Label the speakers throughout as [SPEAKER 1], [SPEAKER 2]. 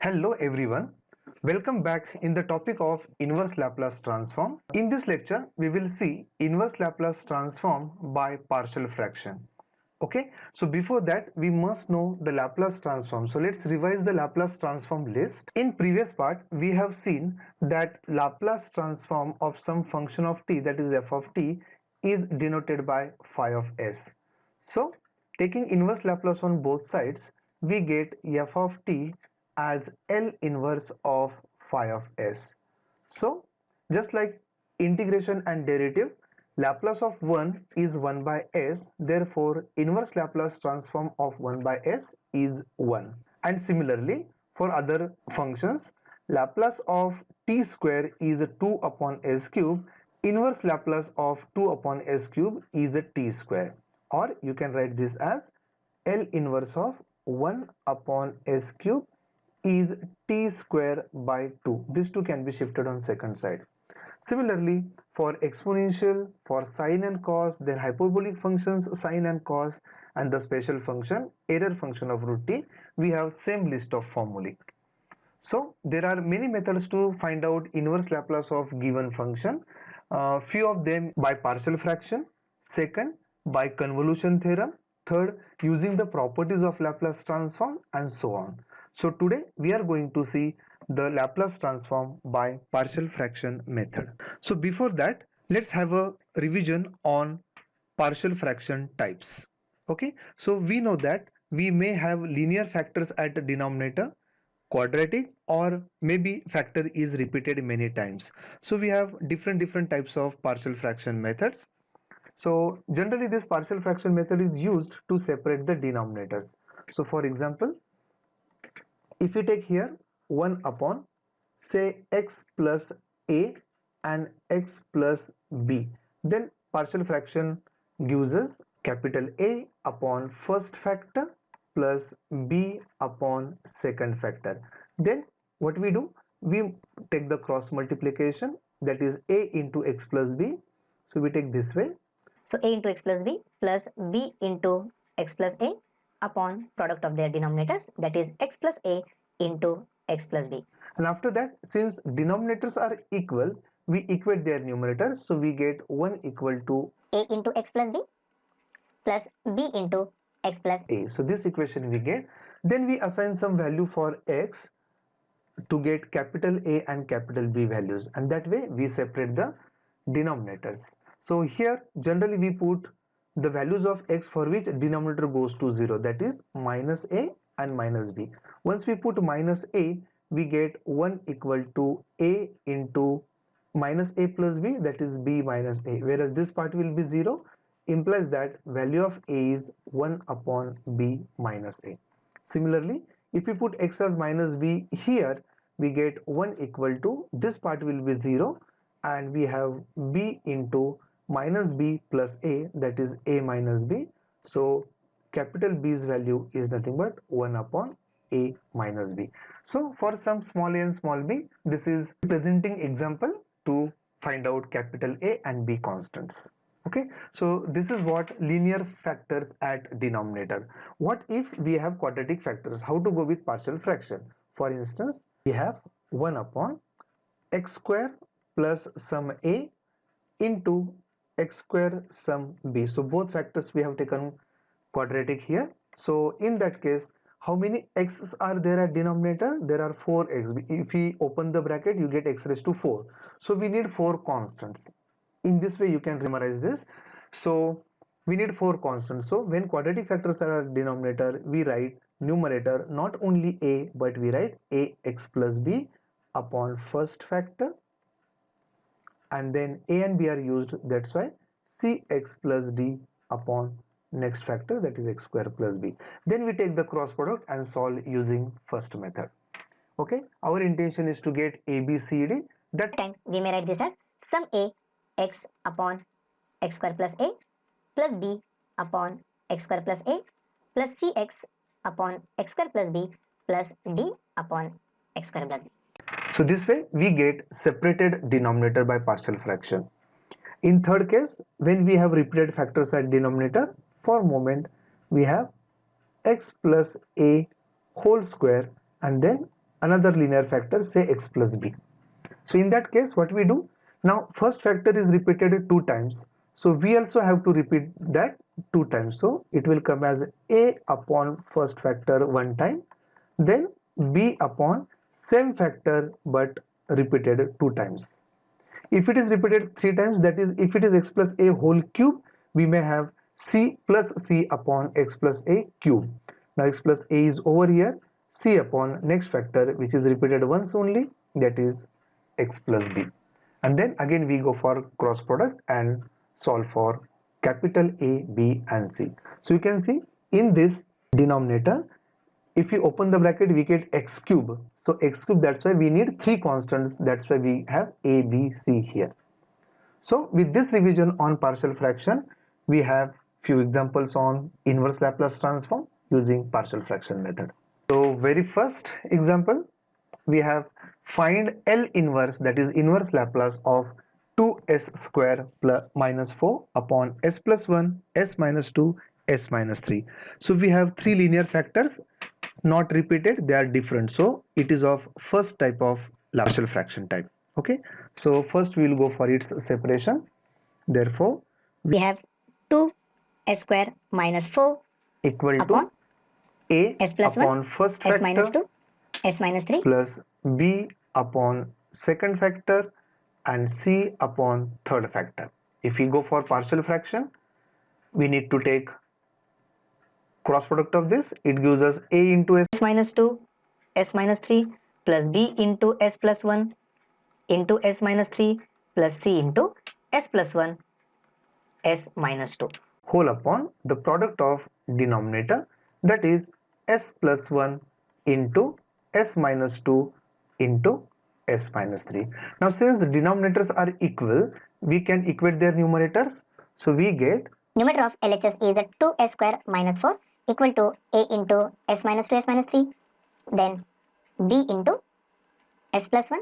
[SPEAKER 1] Hello everyone, welcome back in the topic of inverse Laplace transform. In this lecture, we will see inverse Laplace transform by partial fraction. Okay, so before that we must know the Laplace transform. So let's revise the Laplace transform list. In previous part, we have seen that Laplace transform of some function of t, that is f of t, is denoted by phi of s. So taking inverse Laplace on both sides, we get f of t as L inverse of phi of s. So just like integration and derivative, Laplace of 1 is 1 by s, therefore inverse Laplace transform of 1 by s is 1. And similarly for other functions, Laplace of t square is 2 upon s cube, inverse Laplace of 2 upon s cube is a t square, or you can write this as L inverse of 1 upon s cube is t square by 2. This 2 can be shifted on second side. Similarly, for exponential, for sine and cos, then hyperbolic functions sine and cos, and the special function error function of root t, we have same list of formulae. So there are many methods to find out inverse Laplace of given function. Few of them by partial fraction, second by convolution theorem, third using the properties of Laplace transform, and so on. So today we are going to see the Laplace transform by partial fraction method. So before that, let's have a revision on partial fraction types. Okay, so we know that we may have linear factors at the denominator, quadratic, or maybe factor is repeated many times. So we have different types of partial fraction methods. So generally this partial fraction method is used to separate the denominators. So for example, if we take here 1 upon say x plus a and x plus b, then partial fraction gives us capital A upon first factor plus b upon second factor. Then what we do, we take the cross multiplication, that is a into x plus b. So we take this way.
[SPEAKER 2] So a into x plus b plus b into x plus a upon product of their denominators, that is x plus a into x plus b.
[SPEAKER 1] And after that, since denominators are equal, we equate their numerators. So we get 1 equal to
[SPEAKER 2] a into x plus b plus b into x plus
[SPEAKER 1] a. So this equation we get. Then we assign some value for x to get capital A and capital B values, and that way we separate the denominators. So here generally we put the values of x for which denominator goes to 0, that is minus a and minus b. Once we put minus a, we get 1 equal to a into minus a plus b, that is b minus a, whereas this part will be 0, implies that value of a is 1 upon b minus a. Similarly, if we put x as minus b here, we get 1 equal to, this part will be 0, and we have b into minus b plus a, that is a minus b. So capital B's value is nothing but 1 upon a minus b. So for some small a and small b, this is presenting example to find out capital A and B constants. Okay, so this is what linear factors at denominator. What if we have quadratic factors? How to go with partial fraction? For instance, we have 1 upon x square plus sum a into x square sum b. So both factors we have taken quadratic here. So in that case, how many x's are there at denominator? There are 4x. If we open the bracket, you get x raised to 4. So we need 4 constants. In this way you can memorize this. So we need 4 constants. So when quadratic factors are at denominator, we write numerator not only a, but we write ax plus b upon first factor, and then a and b are used, that's why cx plus d upon next factor, that is x square plus b. Then we take the cross product and solve using first method. Okay, our intention is to get a b c d. That
[SPEAKER 2] time we may write this as sum a x upon x square plus a plus b upon x square plus a plus cx upon x square plus b plus d upon x square plus b.
[SPEAKER 1] So this way we get separated denominator by partial fraction. In third case, when we have repeated factors at denominator, for moment we have x plus a whole square and then another linear factor, say x plus b. So in that case, what we do? Now first factor is repeated 2 times. So we also have to repeat that 2 times. So it will come as a upon first factor 1 time, then b upon same factor but repeated 2 times. If it is repeated 3 times, that is if it is x plus a whole cube, we may have c plus c upon x plus a cube. Now x plus a is over here, c upon next factor which is repeated once only, that is x plus b. And then again we go for cross product and solve for capital A, B and C. So you can see in this denominator, if we open the bracket, we get x cube. So x cube, that's why we need 3 constants, that's why we have a, b, c here. So with this revision on partial fraction, we have few examples on inverse Laplace transform using partial fraction method. So very first example, we have find L inverse, that is inverse Laplace of 2s square plus minus 4 upon s plus 1, s minus 2, s minus 3. So we have 3 linear factors, not repeated, they are different. So it is of first type of partial fraction type. Okay, so first we will go for its separation. Therefore
[SPEAKER 2] We have 2s square minus 4
[SPEAKER 1] equal
[SPEAKER 2] upon
[SPEAKER 1] to a
[SPEAKER 2] s plus
[SPEAKER 1] upon
[SPEAKER 2] 1,
[SPEAKER 1] first
[SPEAKER 2] s minus
[SPEAKER 1] factor
[SPEAKER 2] 2, s minus 3
[SPEAKER 1] plus b upon second factor and c upon third factor. If we go for partial fraction, we need to take cross product of this. It gives us a into s
[SPEAKER 2] s minus 2, s minus 3 plus b into s plus 1 into s minus 3 plus c into s plus 1, s minus 2.
[SPEAKER 1] whole upon the product of denominator, that is s plus 1 into s minus 2 into s minus 3. Now since the denominators are equal, we can equate their numerators. So we get
[SPEAKER 2] Numerator of LHS is a 2s square minus 4 equal to a into s minus 2, s minus 3, then b into s plus 1,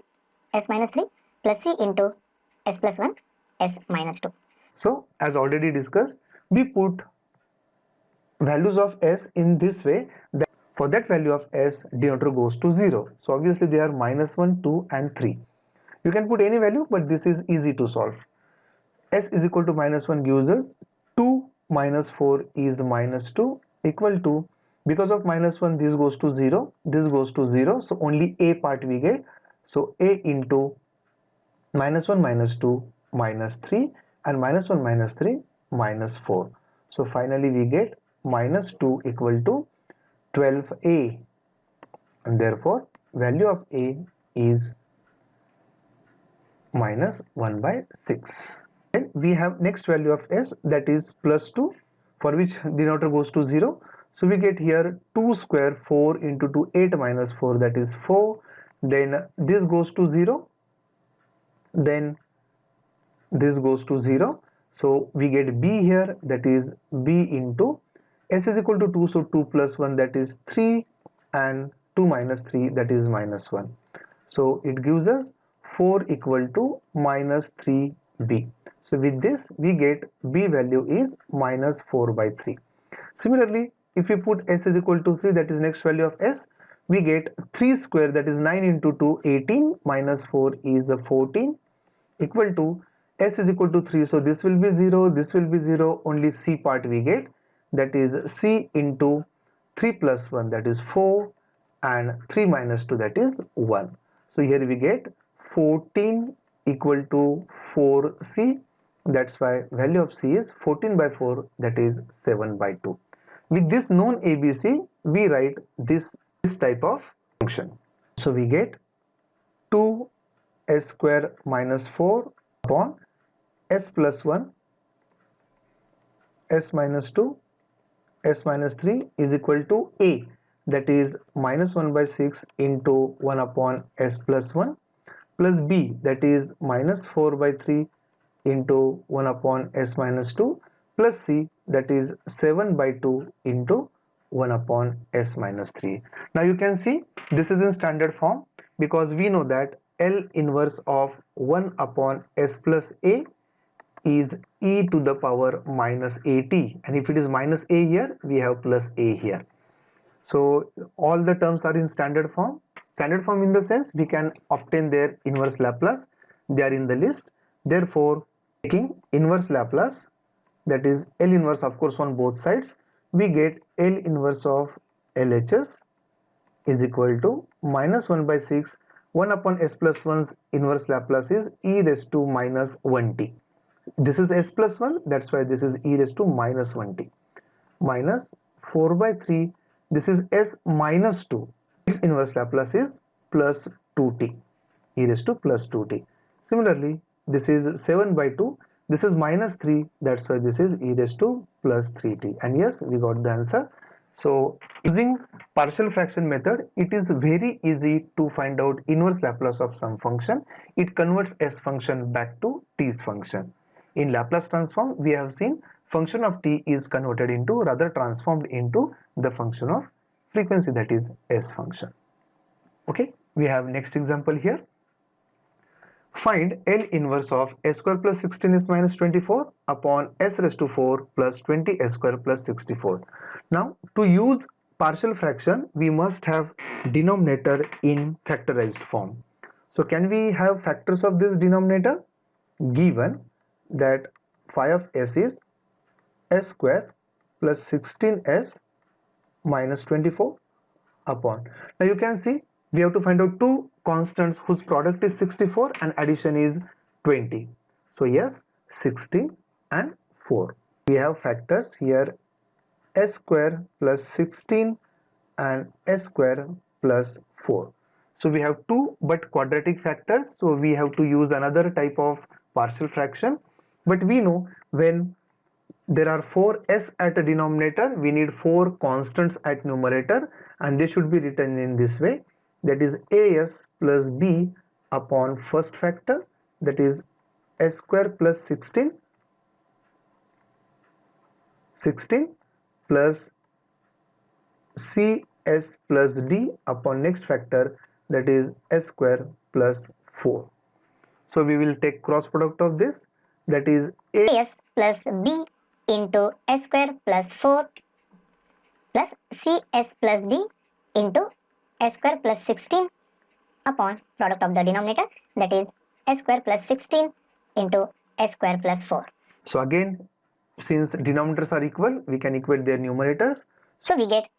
[SPEAKER 2] s minus 3 plus c into s plus 1, s minus 2.
[SPEAKER 1] So as already discussed, we put values of s in this way that for that value of s, denominator goes to 0. So obviously they are minus 1, 2 and 3. You can put any value, but this is easy to solve. S is equal to minus 1 gives us 2 minus 4 is minus 2 equal to, because of minus 1 this goes to 0, this goes to 0, so only a part we get. So a into minus 1 minus 2 minus 3 and minus 1 minus 3 minus 4. So finally we get minus 2 equal to 12a, and therefore value of a is minus 1 by 6. Then we have next value of s, that is plus 2, for which denominator goes to 0. So we get here 2 square 4 into 2, 8 minus 4, that is 4. Then this goes to 0, then this goes to 0. So we get b here, that is b into s is equal to 2, so 2 plus 1, that is 3, and 2 minus 3, that is minus 1. So it gives us 4 equal to minus 3b. So with this we get b value is minus 4 by 3. Similarly, if we put s is equal to 3, that is next value of s, we get 3 square, that is 9 into 2, 18, minus 4 is 14, equal to s is equal to 3, so this will be 0, this will be 0, only c part we get, that is c into 3 plus 1, that is 4, and 3 minus 2, that is 1. So here we get 14 equal to 4c, that's why value of c is 14 by 4, that is 7 by 2. With this known ABC, we write this type of function. So we get 2s square minus 4 upon s plus 1, s minus 2, s minus 3 is equal to a, that is minus 1 by 6 into 1 upon s plus 1, plus b, that is minus 4 by 3 into 1 upon s minus 2, plus c, that is 7 by 2 into 1 upon s minus 3. Now you can see this is in standard form, because we know that L inverse of 1 upon s plus a is e to the power minus at, and if it is minus a here, we have plus a here. So all the terms are in standard form. Standard form in the sense we can obtain their inverse Laplace. They are in the list. Therefore, taking inverse Laplace, that is L inverse of course on both sides, we get L inverse of LHS is equal to minus 1 by 6. 1 upon s plus 1's inverse Laplace is e raised to minus 1t. This is s plus 1, that's why this is e raised to minus 1t. Minus 4 by 3, this is s minus 2. Its inverse Laplace is plus 2t, e raised to plus 2t. Similarly, this is 7 by 2, this is minus 3, that's why this is e raised to plus 3t. And yes, we got the answer. So using partial fraction method, it is very easy to find out inverse Laplace of some function. It converts s function back to t's function. In Laplace transform, we have seen function of t is converted into, rather transformed into the function of frequency, that is s function. Okay, we have next example here. Find L inverse of s square plus 16s minus 24 upon s raised to 4 plus 20 s square plus 64. Now, to use partial fraction, we must have denominator in factorized form. So, can we have factors of this denominator? Given that phi of s is s square plus 16s minus 24 upon. Now, you can see we have to find out two constants whose product is 64 and addition is 20. So yes, 16 and 4. We have factors here, s square plus 16 and s square plus 4. So we have two but quadratic factors, so we have to use another type of partial fraction. But we know when there are 4s at a denominator, we need 4 constants at numerator, and they should be written in this way, that is as plus b upon first factor, that is s square plus 16 plus cs plus d upon next factor, that is s square plus 4. So we will take cross product of this, that is
[SPEAKER 2] as plus b into s square plus 4 plus cs plus d into s square plus 16 upon product of the denominator, that is s square plus 16 into s square plus 4.
[SPEAKER 1] So again, since denominators are equal, we can equate their numerators.
[SPEAKER 2] So we get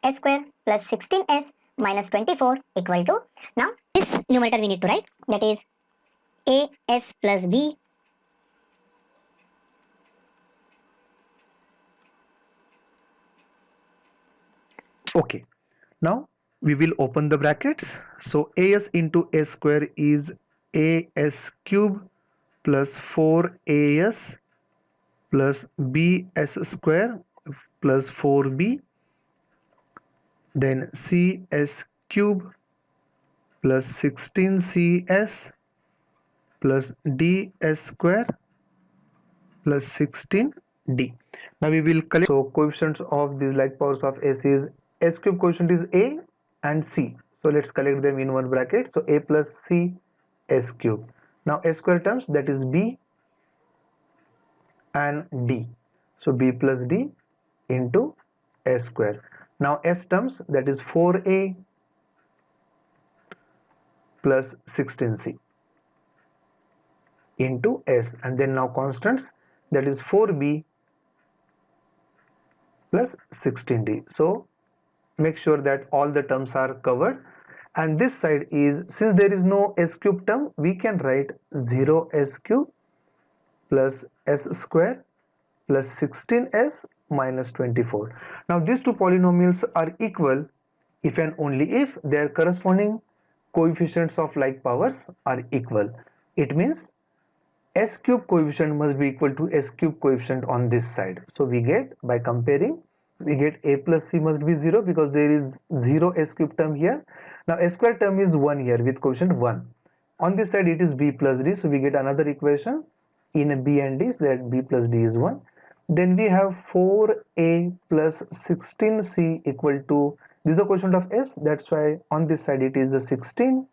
[SPEAKER 2] s square plus 16s minus 24 equal to, now this numerator we need to write, that is as plus b
[SPEAKER 1] Okay, now we will open the brackets. So as into s square is as cube plus 4as plus bs square plus 4b, then cs cube plus 16cs plus ds square plus 16d. Now we will collect. So coefficients of these like powers of s is, s cube coefficient is a and c. So let's collect them in one bracket. So a plus c s cube. Now s square terms, that is b and d. So b plus d into s square. Now s terms, that is 4a plus 16c into s, and then now constants, that is 4b plus 16d. So make sure that all the terms are covered, and this side is, since there is no s cube term, we can write 0 s cube plus s square plus 16s minus 24. Now these two polynomials are equal if and only if their corresponding coefficients of like powers are equal. It means s cube coefficient must be equal to s cube coefficient on this side. So we get, by comparing, we get a plus c must be 0 because there is 0 s cube term here. Now s square term is 1 here with coefficient 1. On this side it is b plus d, so we get another equation in b and d, so that b plus d is 1. Then we have 4a plus 16c equal to, this is the coefficient of s, that's why on this side it is the 16,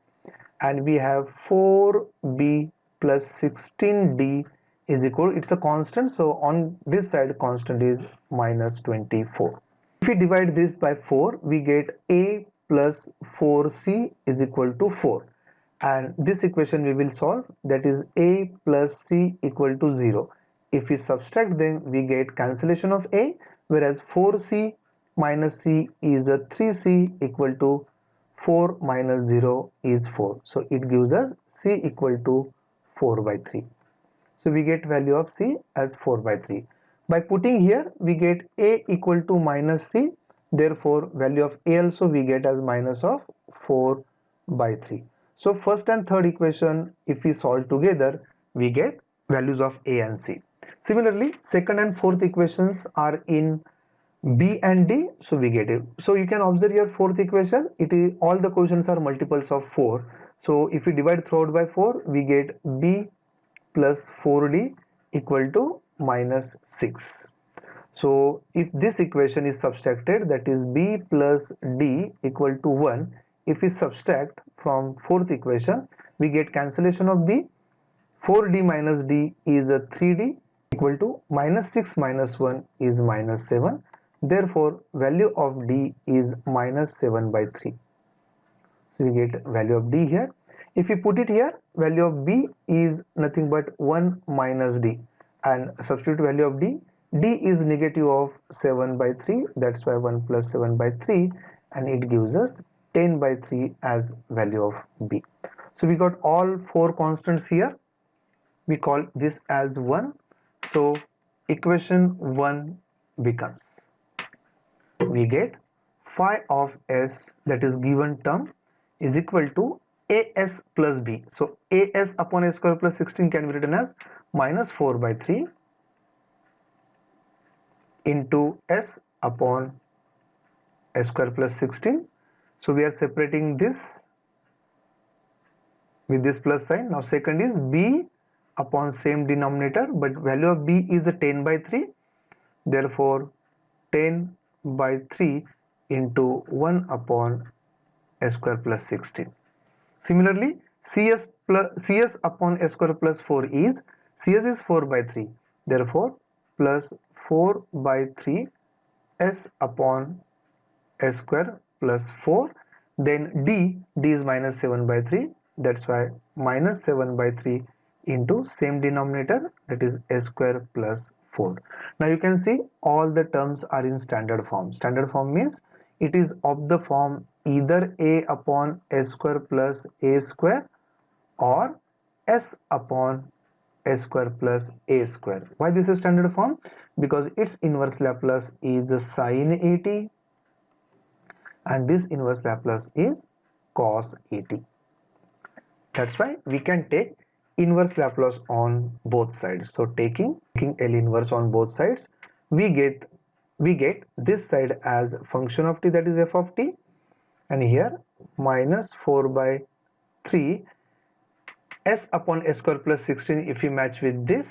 [SPEAKER 1] and we have 4b plus 16d is equal, it's a constant, so on this side constant is minus 24. If we divide this by 4, we get a plus 4c is equal to 4, and this equation we will solve, that is a plus c equal to 0. If we subtract them, we get cancellation of a, whereas 4c minus c is a 3c equal to 4 minus 0 is 4. So it gives us c equal to 4 by 3. So we get value of c as 4 by 3. By putting here, we get a equal to minus c. Therefore, value of a also we get as minus of 4 by 3. So first and third equation, if we solve together, we get values of a and c. Similarly, second and fourth equations are in b and d, so we get it. So you can observe your fourth equation, it is all the quotients are multiples of 4. So if we divide throughout by 4, we get b plus 4d equal to minus 6. So if this equation is subtracted, that is b plus d equal to 1, if we subtract from fourth equation, we get cancellation of b. 4d minus d is a 3d equal to minus 6 minus 1 is minus 7. Therefore, value of d is minus 7 by 3. So we get value of d here. If we put it here, value of b is nothing but 1 minus d, and substitute value of d. D is negative of 7 by 3, that's why 1 plus 7 by 3, and it gives us 10 by 3 as value of b. So we got all four constants here. We call this as 1. So equation 1 becomes, we get phi of s, that is given term, is equal to as plus b. So as upon a square plus 16 can be written as minus 4 by 3 into s upon a square plus 16. So we are separating this with this plus sign. Now second is b upon same denominator, but value of b is the 10 by 3. Therefore 10 by 3 into 1 upon a square plus 16. Similarly, cs upon a square plus 4 is, cs is 4 by 3. Therefore plus 4 by 3 s upon a square plus 4. Then d is minus 7 by 3. That's why minus 7 by 3 into same denominator, that is a square plus 4. Now you can see all the terms are in standard form. Standard form means it is of the form either a upon a square plus a square or s upon a square plus a square. Why this is standard form? Because its inverse Laplace is sin 80 and this inverse Laplace is cos 80. That's why we can take inverse Laplace on both sides. So taking L inverse on both sides, we get this side as function of t, that is f of t, and here minus 4 by 3 s upon a square plus 16. If we match with this,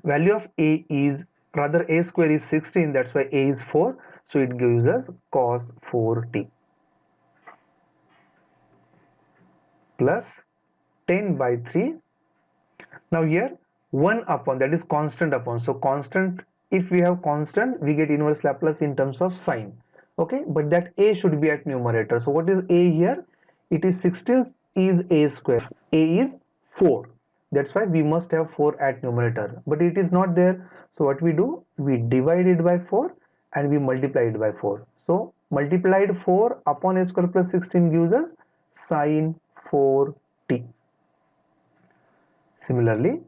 [SPEAKER 1] value of a is, rather a square is 16, that's why a is 4, so it gives us cos 4t plus 10 by 3. Now here 1 upon, that is constant upon, so constant, if we have constant we get inverse Laplace in terms of sign, okay, but that a should be at numerator. So what is a here? It is 16 is a square, a is 4, that's why we must have 4 at numerator, but it is not there. So what we do, we divide it by 4 and we multiply it by 4. So multiplied 4 upon a square plus 16 gives us sin 4t. Similarly,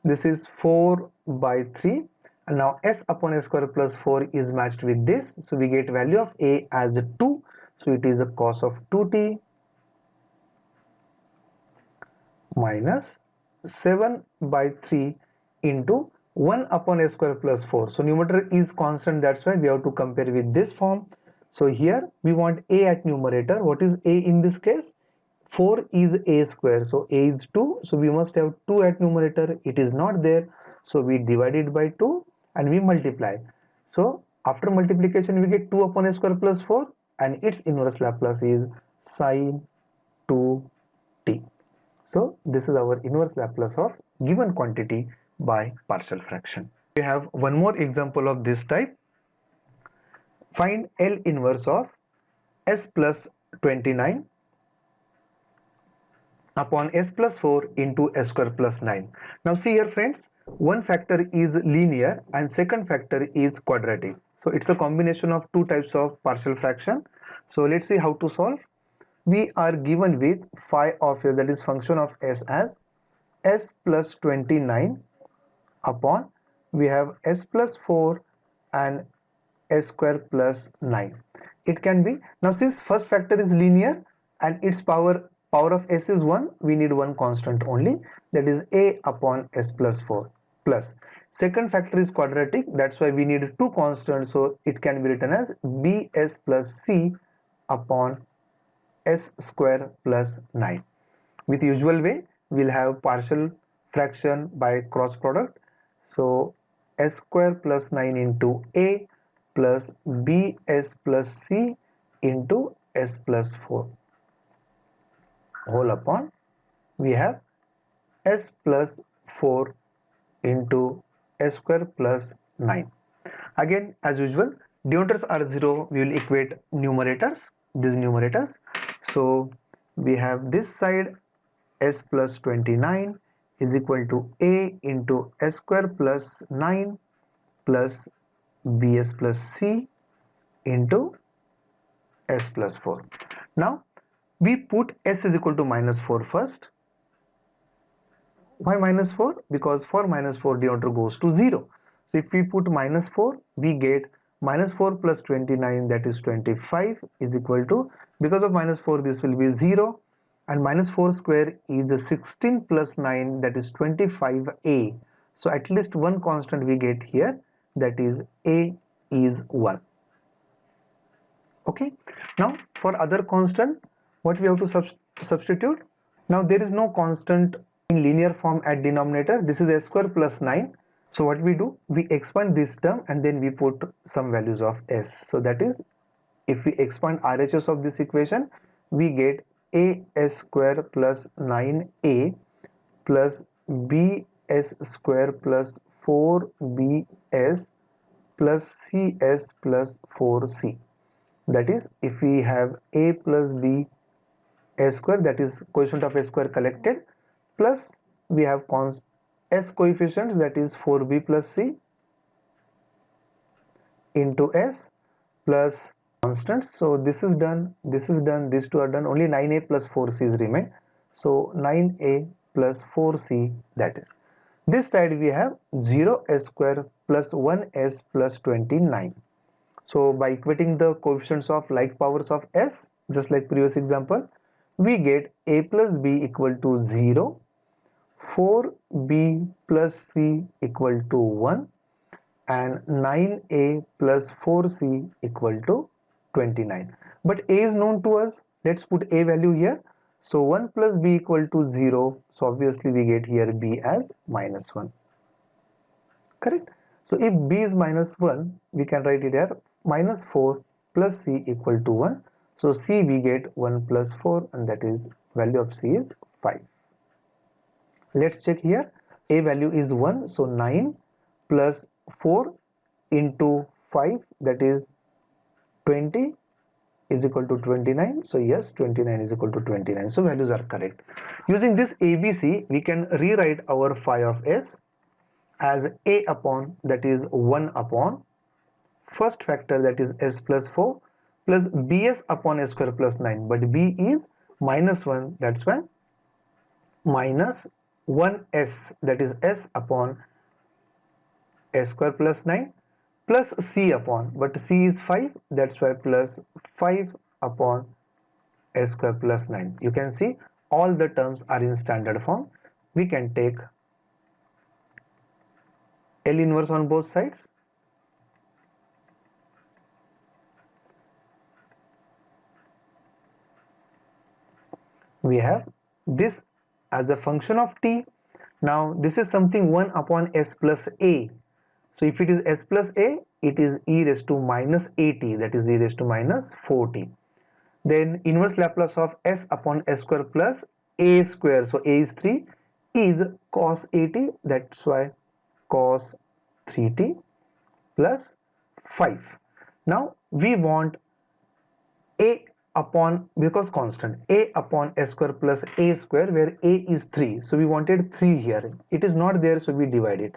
[SPEAKER 1] this is 4 by 3, and now s upon a square plus 4 is matched with this, so we get value of a as 2, so it is a cos of 2t minus 7 by 3 into 1 upon a square plus 4. So numerator is constant, that's why we have to compare with this form. So here we want a at numerator. What is a in this case? 4 is a square, so a is 2, so we must have 2 at numerator. It is not there, so we divide it by 2 and we multiply. So after multiplication we get 2 upon a square plus 4 and its inverse Laplace is sin 2t. So this is our inverse Laplace of given quantity by partial fraction. We have one more example of this type. Find L inverse of s plus 29 upon s plus 4 into s square plus 9. Now see here friends, one factor is linear and second factor is quadratic. So it's a combination of two types of partial fraction. So let's see how to solve. We are given with phi of s, that is function of s, as s plus 29 upon, we have s plus 4 and s square plus 9. It can be, now since first factor is linear and its power of s is 1, we need one constant only, that is a upon s plus 4, plus second factor is quadratic, that's why we need two constants, so it can be written as bs plus c upon s square plus 9. With usual way, we'll have partial fraction by cross product, so s square plus 9 into a plus bs plus c into s plus 4 whole upon, we have s plus 4 into s square plus 9. Again, as usual, denominators are 0, we will equate numerators, these numerators. So we have this side s plus 29 is equal to a into s square plus 9 plus bs plus c into s plus 4. Now we put s is equal to minus 4 first. Why minus 4? Because for minus 4 denominator goes to 0. So if we put minus 4, we get minus 4 plus 29, that is 25, is equal to, because of minus 4 this will be 0, and minus 4 square is 16 plus 9, that is 25a. So at least one constant we get here, that is a is 1. Okay, now for other constant, what we have to substitute? Now there is no constant in linear form at denominator, this is s square plus 9. So what we do, we expand this term and then we put some values of s. So that is, if we expand RHS of this equation, we get as square plus 9a plus bs square plus 4bs plus cs plus 4c. That is, if we have a plus b s square, that is coefficient of s square collected, plus we have s coefficients, that is 4b plus c into s plus constants. So this is done, this is done, these two are done, only 9a plus 4c's remain. So 9a plus 4c, that is. This side we have 0s square plus 1s plus 29. So by equating the coefficients of like powers of s, just like previous example, we get a plus b equal to 0, 4b plus c equal to 1, and 9a plus 4c equal to 29. But a is known to us, let's put a value here. So 1 plus b equal to 0, so obviously we get here b as minus 1. Correct? So if b is minus 1, we can write it here minus 4 plus c equal to 1. So c we get 1 plus 4, and that is value of c is 5. Let's check here. A value is 1, so 9 plus 4 into 5, that is 20, is equal to 29. So yes, 29 is equal to 29. So values are correct. Using this ABC, we can rewrite our phi of s as a upon, that is 1 upon first factor, that is s plus 4, plus bs upon s square plus 9. But b is minus 1, that's why minus 1s, that is s upon s square plus 9, plus c upon, but c is 5, that's why plus 5 upon s square plus 9. You can see all the terms are in standard form. We can take L inverse on both sides. We have this as a function of t. Now this is something 1 upon s plus a. So if it is s plus a, it is e raised to minus at, that is e raised to minus 4t. Then inverse Laplace of s upon s square plus a square. So a is 3, is cos at, that's why cos 3t plus 5. Now we want a upon, because constant, a upon s square plus a square, where a is 3, so we wanted 3 here. It is not there, so we divide it.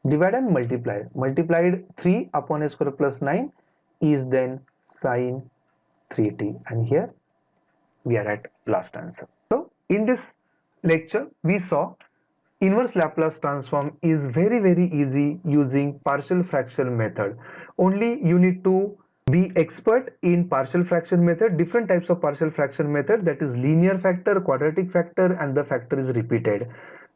[SPEAKER 1] Divide and multiply. Multiplied 3 upon a square plus 9 is then sine 3t, and here we are at last answer. So in this lecture we saw inverse Laplace transform is very easy using partial fraction method. Only you need to be expert in partial fraction method, different types of partial fraction method, that is linear factor, quadratic factor, and the factor is repeated.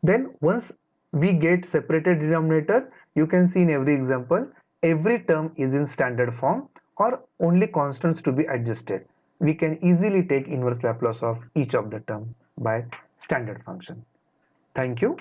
[SPEAKER 1] Then once we get separated denominator, you can see in every example every term is in standard form or only constants to be adjusted. We can easily take inverse Laplace of each of the term by standard function. Thank you.